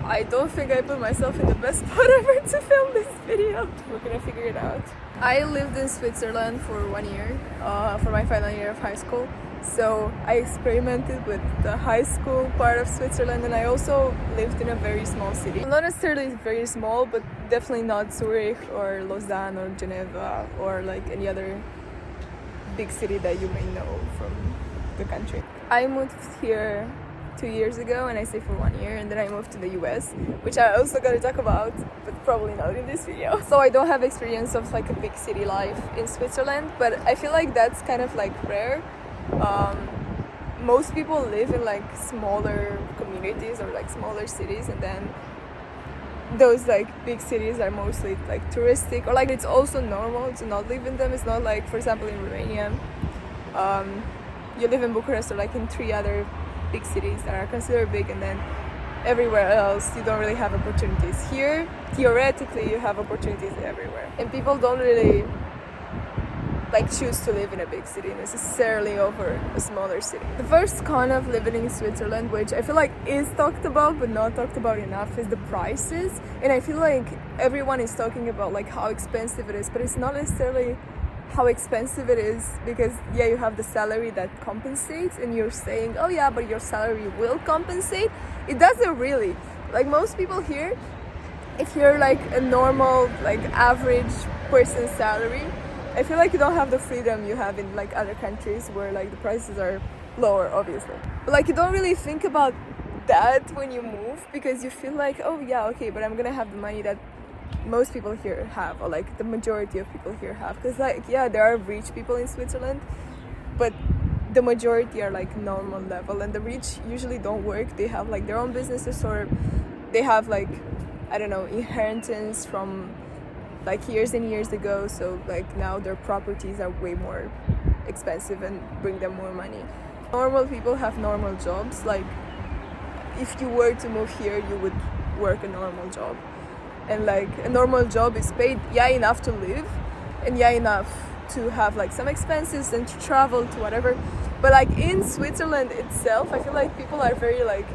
I don't think I put myself in the best spot ever to film this video. We're gonna figure it out. I lived in Switzerland for 1 year, for my final year of high school. So I experimented with the high school part of Switzerland, and I also lived in a very small city. Not necessarily very small, but definitely not Zurich or Lausanne or Geneva or like any other big city that you may know from the country. I moved here 2 years ago, and I stayed for 1 year, and then I moved to the US, which I also gotta talk about, but probably not in this video. So I don't have experience of like a big city life in Switzerland, but I feel like that's kind of like rare. Most people live in like smaller communities or like smaller cities, and then those like big cities are mostly like touristic, or like it's also normal to not live in them. It's not like, for example, in Romania, you live in Bucharest or like in 3 other big cities that are considered big, and then everywhere else you don't really have opportunities. Here, theoretically, you have opportunities everywhere, and people don't really like choose to live in a big city necessarily over a smaller city. The first con of living in Switzerland, which I feel like is talked about but not talked about enough, is the prices. And I feel like everyone is talking about like how expensive it is, but it's not necessarily how expensive it is, because yeah, you have the salary that compensates, and you're saying, oh yeah, but your salary will compensate. It doesn't really. Like most people here, if you're like a normal, like average person's salary, I feel like you don't have the freedom you have in like other countries where like the prices are lower, obviously. But like you don't really think about that when you move, because you feel like, oh yeah, okay, but I'm gonna have the money that most people here have, or like the majority of people here have. Because like, yeah, there are rich people in Switzerland, but the majority are like normal level, and the rich usually don't work. They have like their own businesses, or they have like, I don't know, inheritance from like years and years ago, so like now their properties are way more expensive and bring them more money. Normal people have normal jobs. Like if you were to move here, you would work a normal job, and like a normal job is paid enough to live, and enough to have like some expenses and to travel to whatever. But like in Switzerland itself, I feel like people are very like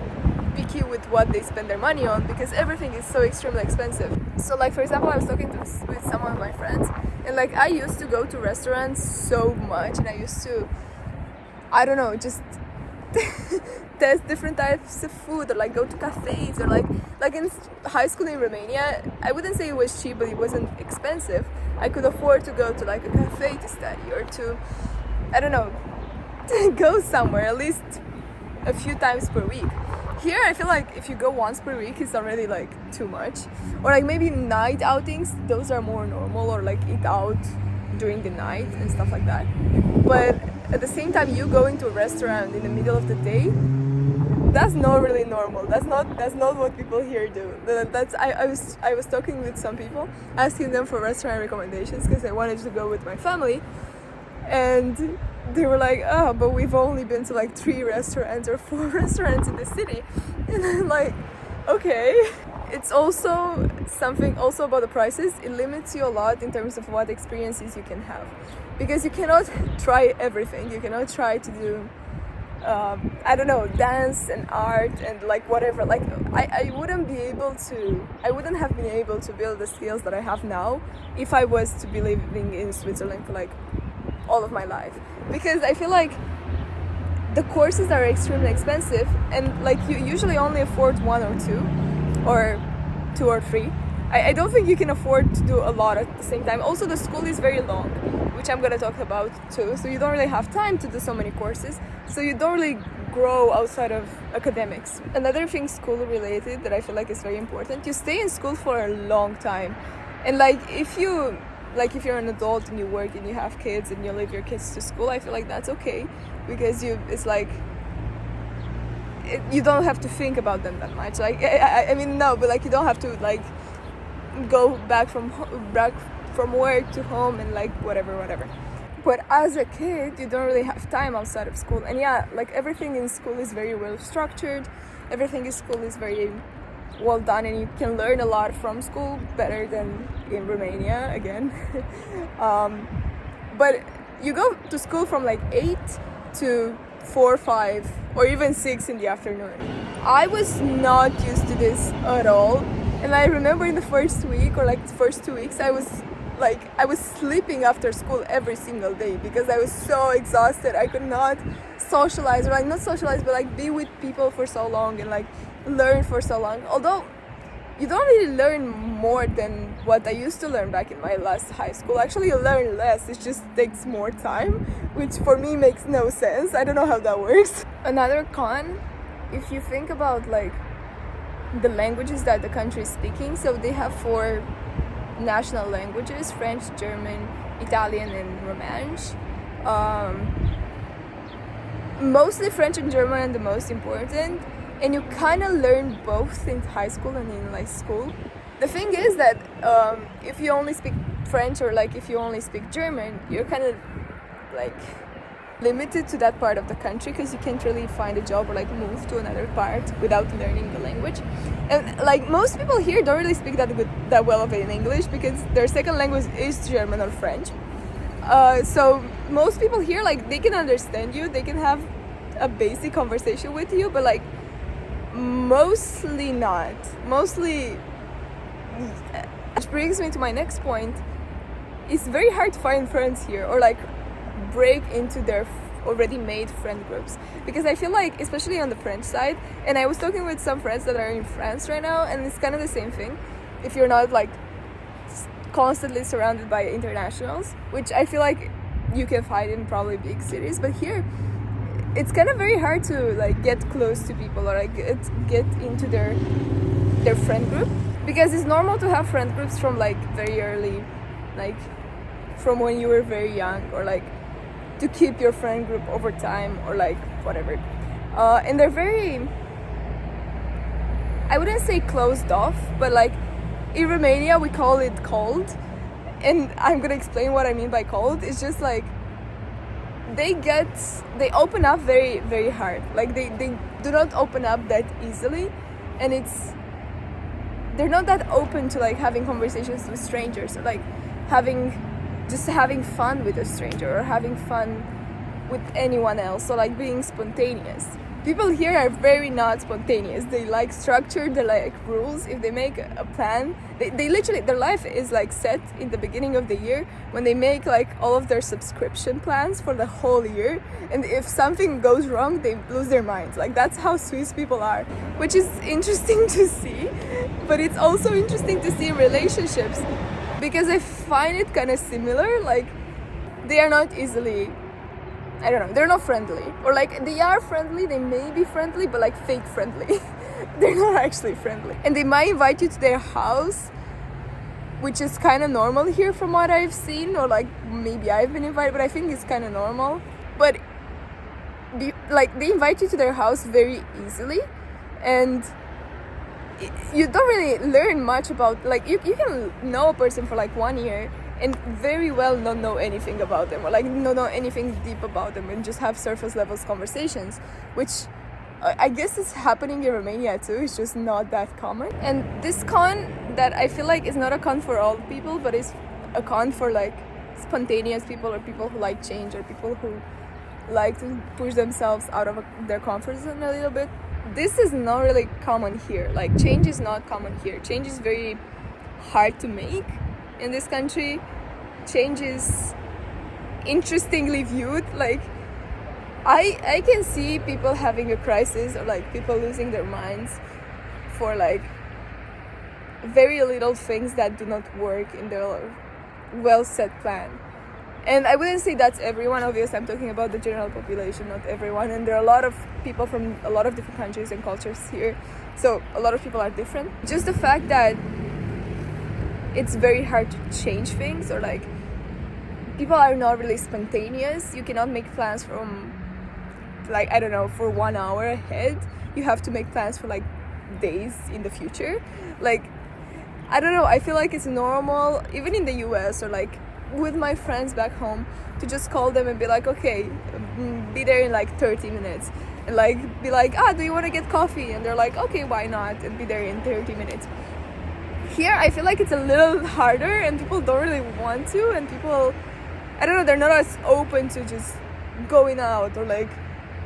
picky with what they spend their money on, because everything is so extremely expensive. So like, for example, I was talking with some of my friends, and like I used to go to restaurants so much, and I used to, I don't know, just test different types of food, or like go to cafes, or like in high school in Romania, I wouldn't say it was cheap, but it wasn't expensive. I could afford to go to like a cafe to study, or to, I don't know, go somewhere at least a few times per week. Here, I feel like if you go once per week, it's already like too much. Or like maybe night outings, those are more normal, or like eat out during the night and stuff like that. But at the same time, you going to a restaurant in the middle of the day, that's not really normal. That's not what people here do. I was talking with some people, asking them for restaurant recommendations, because I wanted to go with my family, and they were like, oh, but we've only been to like 3 restaurants or 4 restaurants in the city. And I'm like, okay. It's also something also about the prices. It limits you a lot in terms of what experiences you can have, because you cannot try everything. You cannot try to do I don't know, dance and art and like whatever. Like I wouldn't have been able to build the skills that I have now if I was to be living in Switzerland for like all of my life, because I feel like the courses are extremely expensive, and like you usually only afford 1 or 2 or 3. I don't think you can afford to do a lot at the same time. Also, the school is very long, which I'm gonna talk about too, so you don't really have time to do so many courses, so you don't really grow outside of academics. Another thing school related that I feel like is very important, you stay in school for a long time. And like if you're an adult and you work and you have kids and you leave your kids to school, I feel like that's okay, because it's like you don't have to think about them that much. Like I mean, no, but like you don't have to like go back from work to home and like whatever. But as a kid, you don't really have time outside of school. And yeah, like everything in school is very well structured. Everything in school is very well done, and you can learn a lot from school, better than in Romania again. But you go to school from like 8 to 4, 5, or even 6 in the afternoon. I was not used to this at all. And I remember in the first week or like the first 2 weeks, I was sleeping after school every single day because I was so exhausted. I could not socialize, or like not socialize, but like be with people for so long and like learn for so long. Although you don't really learn more than what I used to learn back in my last high school. Actually, you learn less. It just takes more time, which for me makes no sense. I don't know how that works. Another con, if you think about like the languages that the country is speaking, so they have 4 national languages: French, German, Italian, and Romansh. Mostly French and German are the most important, and you kind of learn both in high school and in like school. The thing is that if you only speak French or like if you only speak German, you're kind of like limited to that part of the country because you can't really find a job or like move to another part without learning the language. And like most people here don't really speak that well of it in English because their second language is German or French. So most people here, like, they can understand you, they can have a basic conversation with you, but like mostly not. Which brings me to my next point. It's very hard to find friends here or like break into their already made friend groups, because I feel like, especially on the French side, and I was talking with some friends that are in France right now, and it's kind of the same thing if you're not like constantly surrounded by internationals, which I feel like you can find in probably big cities, but here it's kind of very hard to like get close to people or like get into their friend group, because it's normal to have friend groups from like very early, like from when you were very young, or like to keep your friend group over time, or like whatever. And they're very, I wouldn't say closed off, but like in Romania we call it cold, and I'm gonna explain what I mean by cold. It's just like they open up very, very hard. Like they do not open up that easily, and they're not that open to like having conversations with strangers, or like having fun with a stranger, or having fun with anyone else, so like being spontaneous. People here are very not spontaneous. They like structure, they like rules. If they make a plan, they literally, their life is like set in the beginning of the year when they make like all of their subscription plans for the whole year, and if something goes wrong, they lose their minds. Like that's how Swiss people are, which is interesting to see, but it's also interesting to see relationships, because I find it kind of similar. Like they are not easily, I don't know, they're not friendly, or like they are friendly, they may be friendly, but like fake friendly. They're not actually friendly, and they might invite you to their house, which is kind of normal here from what I've seen, or like maybe I've been invited, but I think it's kind of normal. But they invite you to their house very easily, and you don't really learn much about, like you can know a person for like 1 year and very well not know anything about them, or like not know anything deep about them, and just have surface levels conversations, which I guess is happening in Romania too. It's just not that common. And this con that I feel like is not a con for all people, but is a con for like spontaneous people, or people who like change, or people who like to push themselves out of their comfort zone a little bit. This is not really common here. Like change is not common here. Change is very hard to make in this country. Change is interestingly viewed. Like I can see people having a crisis, or like people losing their minds for like very little things that do not work in their well set plan. And I wouldn't say that's everyone. Obviously, I'm talking about the general population, not everyone. And there are a lot of people from a lot of different countries and cultures here. So a lot of people are different. Just the fact that it's very hard to change things, or like people are not really spontaneous. You cannot make plans from like, I don't know, for 1 hour ahead. You have to make plans for like days in the future. Like, I don't know, I feel like it's normal, even in the US, or like with my friends back home, to just call them and be like, okay, be there in like 30 minutes, and like be like, do you want to get coffee? And they're like, okay, why not? And be there in 30 minutes. Here I feel like it's a little harder, and people don't really want to, and people, I don't know, they're not as open to just going out, or like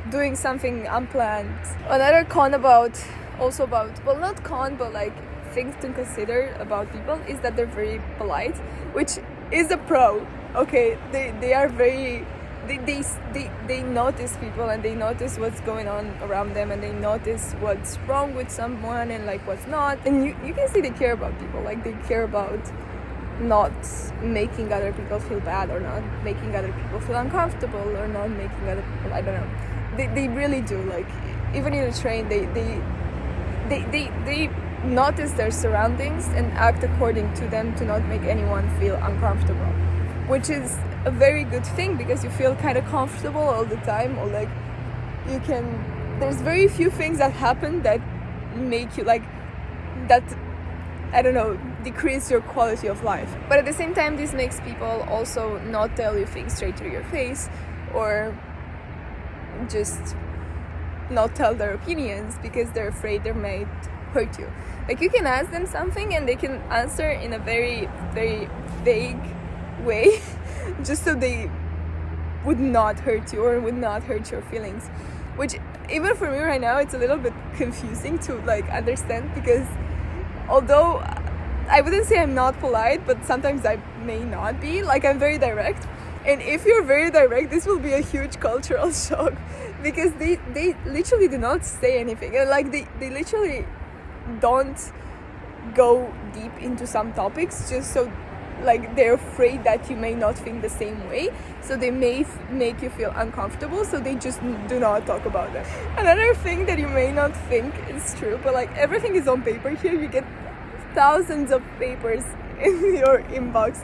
doing something unplanned. Another con about, well, not con, but like things to consider about people is that they're very polite, which is a pro. Okay, they are very, they notice people, and they notice what's going on around them, and they notice what's wrong with someone and like what's not, and you can see they care about people. Like they care about not making other people feel bad, or not making other people feel uncomfortable, or not making other people, I don't know, they really do. Like even in a train, they notice their surroundings and act according to them to not make anyone feel uncomfortable, which is a very good thing, because you feel kind of comfortable all the time, or like you can, there's very few things that happen that make you like that, I don't know, decrease your quality of life. But at the same time, this makes people also not tell you things straight to your face, or just not tell their opinions because they're afraid they might hurt you. Like you can ask them something and they can answer in a very, very vague way just so they would not hurt you or would not hurt your feelings, which even for me right now it's a little bit confusing to like understand, because although I wouldn't say I'm not polite, but sometimes I may not be. Like I'm very direct, and if you're very direct, this will be a huge cultural shock, because they literally do not say anything, and like they literally don't go deep into some topics just so like they're afraid that you may not think the same way, so they may make you feel uncomfortable, so they just do not talk about them. Another thing that you may not think is true, but like everything is on paper here. You get thousands of papers in your inbox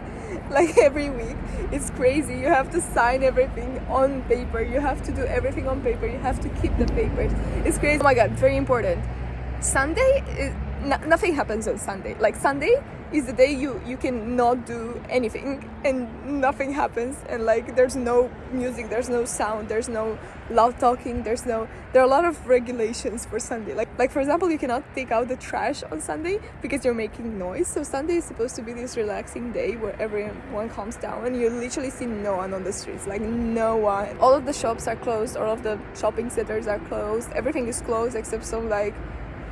like every week. It's crazy. You have to sign everything on paper, you have to do everything on paper, you have to keep the papers. It's crazy. Oh my god, very important. Sunday is, nothing happens on Sunday. Like Sunday is the day you can not do anything and nothing happens, and like there's no music, there's no sound, there's no loud talking, there are a lot of regulations for Sunday. Like for example, you cannot take out the trash on Sunday because you're making noise. So Sunday is supposed to be this relaxing day where everyone calms down and you literally see no one on the streets, like no one. All of the shops are closed, all of the shopping centers are closed, everything is closed except some like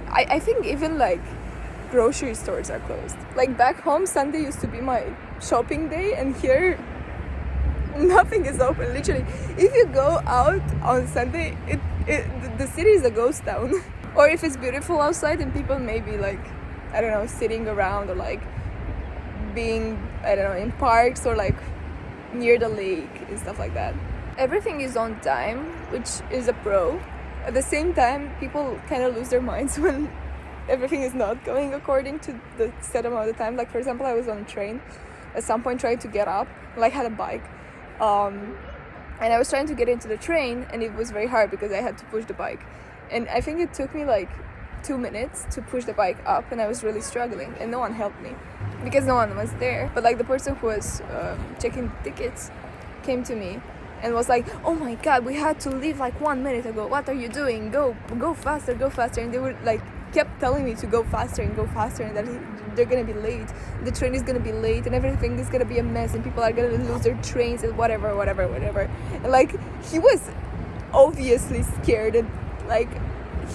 I think even like grocery stores are closed. Like back home, Sunday used to be my shopping day, and here nothing is open. Literally, if you go out on Sunday, the city is a ghost town. Or if it's beautiful outside and people may be like, I don't know, sitting around, or like being, I don't know, in parks or like near the lake and stuff like that. Everything is on time, which is a pro. At the same time, people kind of lose their minds when everything is not going according to the set amount of time. Like for example, I was on a train at some point trying to get up, like had a bike, and I was trying to get into the train, and it was very hard because I had to push the bike, and I think it took me like 2 minutes to push the bike up, and I was really struggling, and no one helped me because no one was there. But like the person who was checking tickets came to me and was like, oh my god, we had to leave like 1 minute ago, what are you doing, go faster, and they were like kept telling me to go faster and that they're gonna be late, the train is gonna be late, and everything is gonna be a mess, and people are gonna lose their trains and whatever. And like he was obviously scared, and like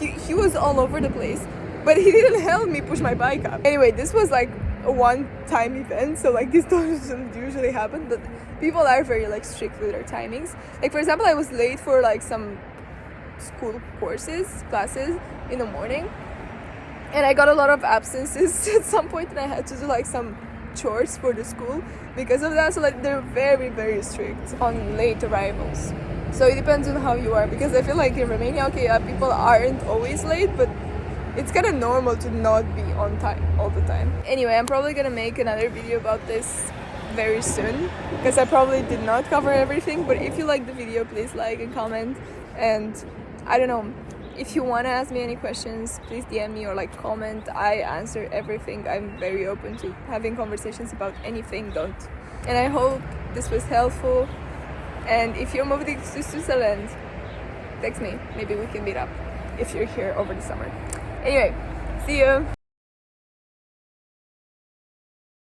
he was all over the place, but he didn't help me push my bike up. Anyway, this was like a one-time event, so like this doesn't usually happen, but people are very like strict with their timings. Like for example, I was late for like some school classes in the morning, and I got a lot of absences at some point, and I had to do like some chores for the school because of that. So like they're very, very strict on late arrivals. So it depends on how you are, because I feel like in Romania, okay, people aren't always late, but it's kind of normal to not be on time all the time. Anyway, I'm probably gonna make another video about this very soon, because I probably did not cover everything. But if you like the video, please like and comment, and I don't know, if you want to ask me any questions, please DM me or like comment. I answer everything. I'm very open to having conversations about anything. And I hope this was helpful, and if you're moving to Switzerland, text me, maybe we can meet up if you're here over the summer. Anyway, see you.